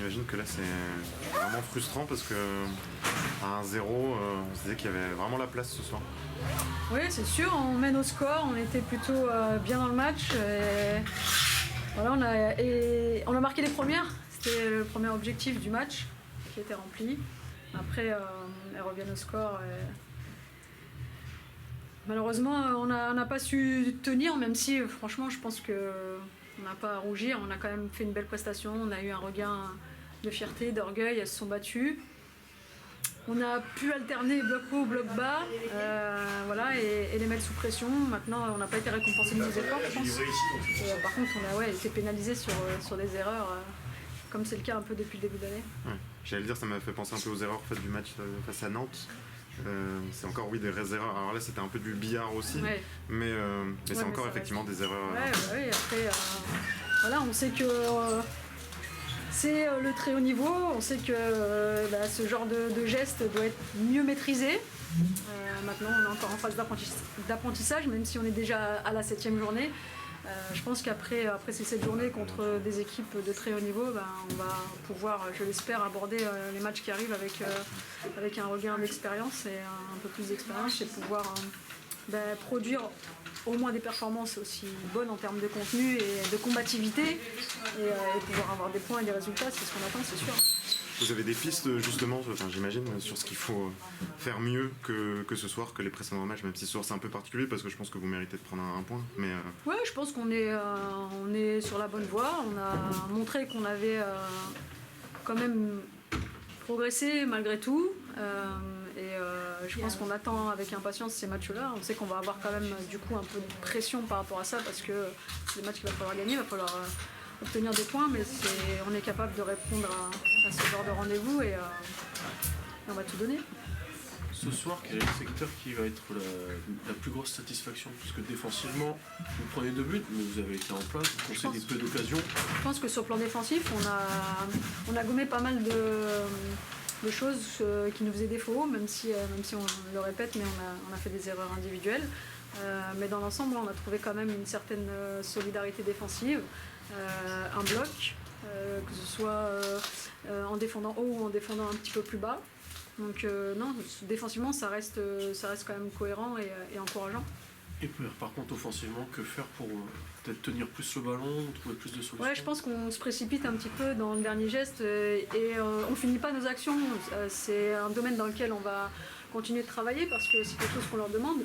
j'imagine que là c'est vraiment frustrant parce que à 1-0, on se disait qu'il y avait vraiment la place ce soir. Oui, c'est sûr, on mène au score, on était plutôt bien dans le match. Et voilà, on a marqué les premières, c'était le premier objectif du match qui était rempli. Après, elles reviennent au score. Malheureusement, on n'a pas su tenir, même si franchement, je pense qu'on n'a pas à rougir. On a quand même fait une belle prestation, on a eu un regain de fierté, d'orgueil, elles se sont battues. On a pu alterner bloc haut, bloc bas, voilà, et les mettre sous pression. Maintenant, on n'a pas été récompensé de nos efforts, je pense. Et, par contre, on a été pénalisé sur des erreurs, comme c'est le cas un peu depuis le début d'année. Ouais. J'allais le dire, ça m'a fait penser un peu aux erreurs faites du match face à Nantes. C'est encore des erreurs. Alors là, c'était un peu du billard aussi, ouais. mais c'est encore effectivement des erreurs. Oui, après, voilà, on sait que c'est le très haut niveau, on sait que ce genre de geste doit être mieux maîtrisé. Maintenant, on est encore en phase d'apprentissage, même si on est déjà à la 7e journée. Je pense qu'après ces 7 journées contre des équipes de très haut niveau, on va pouvoir, je l'espère, aborder les matchs qui arrivent avec un regain d'expérience et un peu plus d'expérience et pouvoir produire au moins des performances aussi bonnes en termes de contenu et de combativité et pouvoir avoir des points et des résultats, c'est ce qu'on attend, c'est sûr. Vous avez des pistes justement, j'imagine, sur ce qu'il faut faire mieux que ce soir, que les précédents matchs, même si ce soir c'est un peu particulier parce que je pense que vous méritez de prendre un point. Mais ouais, je pense qu'on est sur la bonne voie. On a montré qu'on avait quand même progressé malgré tout. Je pense qu'on attend avec impatience ces matchs-là. On sait qu'on va avoir quand même du coup un peu de pression par rapport à ça parce que c'est des matchs qu'il va falloir gagner, il va falloir obtenir des points, mais on est capable de répondre à ce genre de rendez-vous et on va tout donner. Ce soir, quel est le secteur qui va être la plus grosse satisfaction? Parce que défensivement, vous prenez 2 buts, mais vous avez été en place, vous concédez peu d'occasions. Je pense que sur le plan défensif, on a gommé pas mal de choses qui nous faisaient défaut, même si on le répète, mais on a fait des erreurs individuelles. Mais dans l'ensemble, on a trouvé quand même une certaine solidarité défensive, un bloc, que ce soit en défendant haut ou en défendant un petit peu plus bas. Donc non, défensivement, ça reste quand même cohérent et encourageant. Et par contre, offensivement, que faire pour peut-être tenir plus le ballon, trouver plus de solutions? Ouais, je pense qu'on se précipite un petit peu dans le dernier geste et on finit pas nos actions. C'est un domaine dans lequel on va continuer de travailler parce que c'est quelque chose qu'on leur demande.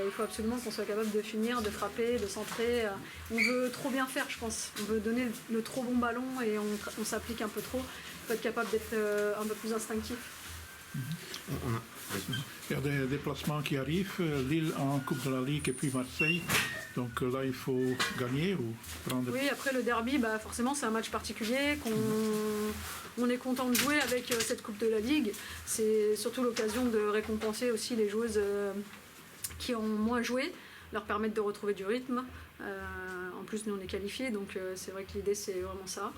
Il faut absolument qu'on soit capable de finir, de frapper, de centrer. On veut trop bien faire, je pense. On veut donner le trop bon ballon et on s'applique un peu trop. Il faut être capable d'être un peu plus instinctif. Il y a des déplacements qui arrivent, Lille en Coupe de la Ligue et puis Marseille. Donc là, il faut gagner ou prendre... Oui, après le derby, forcément, c'est un match particulier qu'on est content de jouer avec cette Coupe de la Ligue. C'est surtout l'occasion de récompenser aussi les joueuses qui ont moins joué, leur permettre de retrouver du rythme. En plus, nous, on est qualifiés, donc c'est vrai que l'idée, c'est vraiment ça.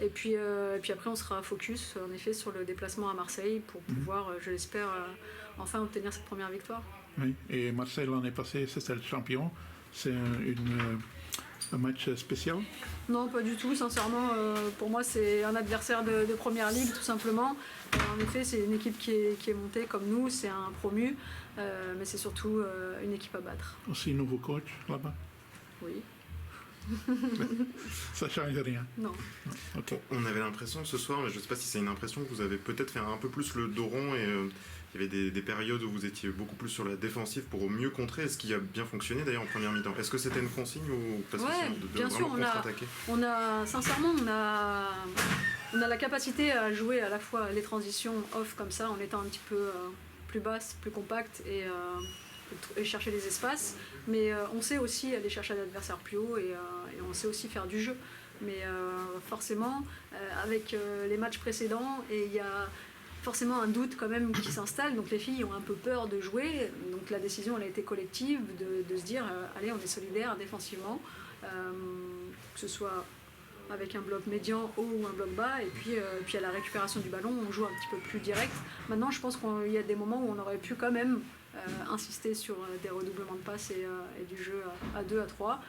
Et puis après, on sera focus, en effet, sur le déplacement à Marseille pour pouvoir, je l'espère, enfin obtenir cette première victoire. Oui, et Marseille, l'année passée, c'était le champion. C'est un match spécial? Non, pas du tout, sincèrement. Pour moi, c'est un adversaire de première ligue, tout simplement. En effet, c'est une équipe qui est montée comme nous, c'est un promu, mais c'est surtout une équipe à battre. Aussi nouveau coach là-bas? Oui. Ça ne change rien? Non. Okay. On avait l'impression ce soir, mais je ne sais pas si c'est une impression, que vous avez peut-être fait un peu plus le dos rond et il y avait des périodes où vous étiez beaucoup plus sur la défensive pour mieux contrer. Est-ce qu'il a bien fonctionné d'ailleurs en première mi-temps? Est-ce que c'était une consigne ou parce que bien sûr, contre-attaquer? Sincèrement, on a la capacité à jouer à la fois les transitions off comme ça, en étant un petit peu plus basse, plus compacte et chercher les espaces, mais on sait aussi aller chercher l'adversaire plus haut et on sait aussi faire du jeu. Mais forcément, avec les matchs précédents, et il y a forcément un doute quand même qui s'installe, donc les filles ont un peu peur de jouer, donc la décision elle a été collective de se dire allez, on est solidaire défensivement, que ce soit avec un bloc médian haut ou un bloc bas, et puis à la récupération du ballon on joue un petit peu plus direct. Maintenant je pense qu'il y a des moments où on aurait pu quand même insister sur des redoublements de passes et du jeu à 2, à 3,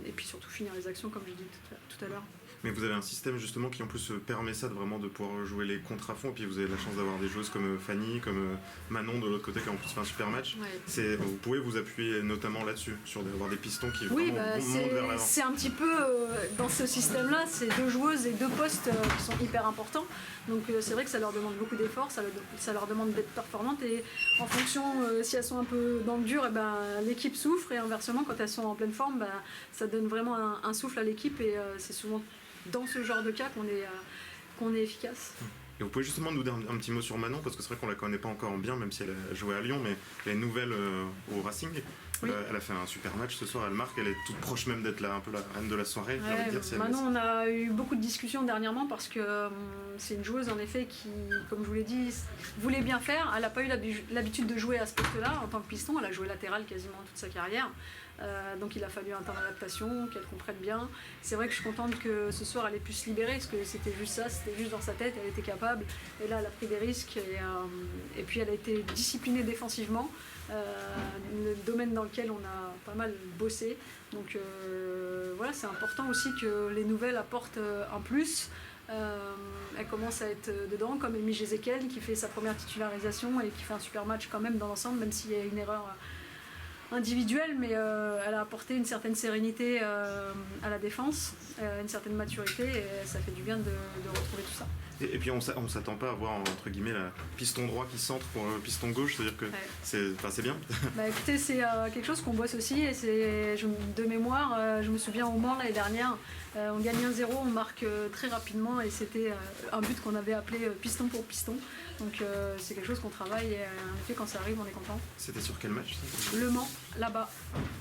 et puis surtout finir les actions comme je dis tout à l'heure. Mais vous avez un système justement qui en plus permet ça, de pouvoir jouer les contres à fond, et puis vous avez la chance d'avoir des joueuses comme Fanny, comme Manon de l'autre côté qui a en plus fait un super match. Ouais. Vous pouvez vous appuyer notamment là-dessus, sur d'avoir des pistons qui Oui, vraiment montent vers l'avant. c'est un petit peu dans ce système-là, c'est 2 joueuses et 2 postes qui sont hyper importants. Donc c'est vrai que ça leur demande beaucoup d'efforts, ça leur demande d'être performantes, et en fonction, si elles sont un peu dans le dur, l'équipe souffre, et inversement, quand elles sont en pleine forme, ça donne vraiment un souffle à l'équipe, et c'est souvent dans ce genre de cas qu'on est efficace. Et vous pouvez justement nous dire un petit mot sur Manon, parce que c'est vrai qu'on la connaît pas encore bien, même si elle a joué à Lyon, mais elle est nouvelle au Racing. Oui. Elle a fait un super match ce soir, elle marque, elle est toute proche même d'être un peu la reine de la soirée. j'ai envie de dire, Manon, on a eu beaucoup de discussions dernièrement, parce que c'est une joueuse en effet qui, comme je vous l'ai dit, voulait bien faire. Elle n'a pas eu l'habitude de jouer à ce poste-là en tant que piston, elle a joué latéral quasiment toute sa carrière. Donc il a fallu un temps d'adaptation, qu'elle comprenne bien. C'est vrai que je suis contente que ce soir elle ait pu se libérer, parce que c'était juste ça, c'était juste dans sa tête, elle était capable, et là elle a pris des risques, et puis elle a été disciplinée défensivement, le domaine dans lequel on a pas mal bossé. Donc voilà, c'est important aussi que les nouvelles apportent un plus. Elle commence à être dedans, comme Amy Gézékel qui fait sa première titularisation et qui fait un super match quand même dans l'ensemble, même s'il y a une erreur individuelle, mais elle a apporté une certaine sérénité à la défense, une certaine maturité, et ça fait du bien de retrouver tout ça. Et puis on s'attend pas à voir entre guillemets la piston droit qui centre pour le piston gauche, c'est-à-dire que c'est bien. Écoutez, c'est quelque chose qu'on bosse aussi, et de mémoire, je me souviens au Mans l'année dernière, on gagne 1-0, on marque très rapidement, et c'était un but qu'on avait appelé piston pour piston. Donc c'est quelque chose qu'on travaille, et en effet quand ça arrive on est content. C'était sur quel match ça ? Le Mans, là-bas.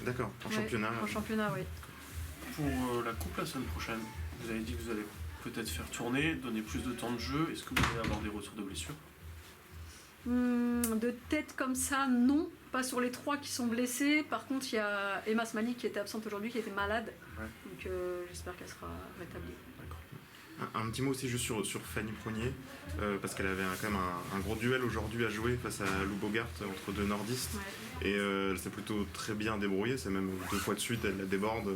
D'accord, en championnat. En championnat, oui. Pour la coupe la semaine prochaine, vous avez dit que vous allez peut-être faire tourner, donner plus de temps de jeu. Est-ce que vous allez avoir des retours de blessures ? De tête comme ça, non. Pas sur les 3 qui sont blessés. Par contre, il y a Emma Smalik qui était absente aujourd'hui, qui était malade. Ouais. Donc j'espère qu'elle sera rétablie. Un petit mot aussi juste sur Fanny Prognier, parce qu'elle avait quand même un gros duel aujourd'hui à jouer face à Lou Bogart entre 2 nordistes. Ouais. Et elle s'est plutôt très bien débrouillée, c'est même 2 fois de suite, elle la déborde.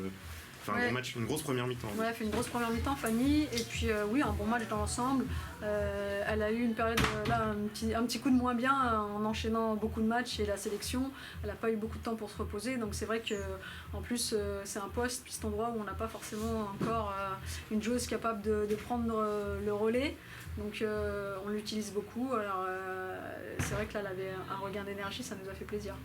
Un gros match, une grosse première mi-temps. Ouais, elle fait une grosse première mi-temps, Fanny, et puis oui, un bon match dans l'ensemble. Elle a eu une période, là, un petit coup de moins bien en enchaînant beaucoup de matchs et la sélection. Elle n'a pas eu beaucoup de temps pour se reposer, donc c'est vrai qu'en plus, c'est un poste piston droit où on n'a pas forcément encore une joueuse capable de prendre le relais. Donc on l'utilise beaucoup. Alors c'est vrai que là, elle avait un regain d'énergie, ça nous a fait plaisir.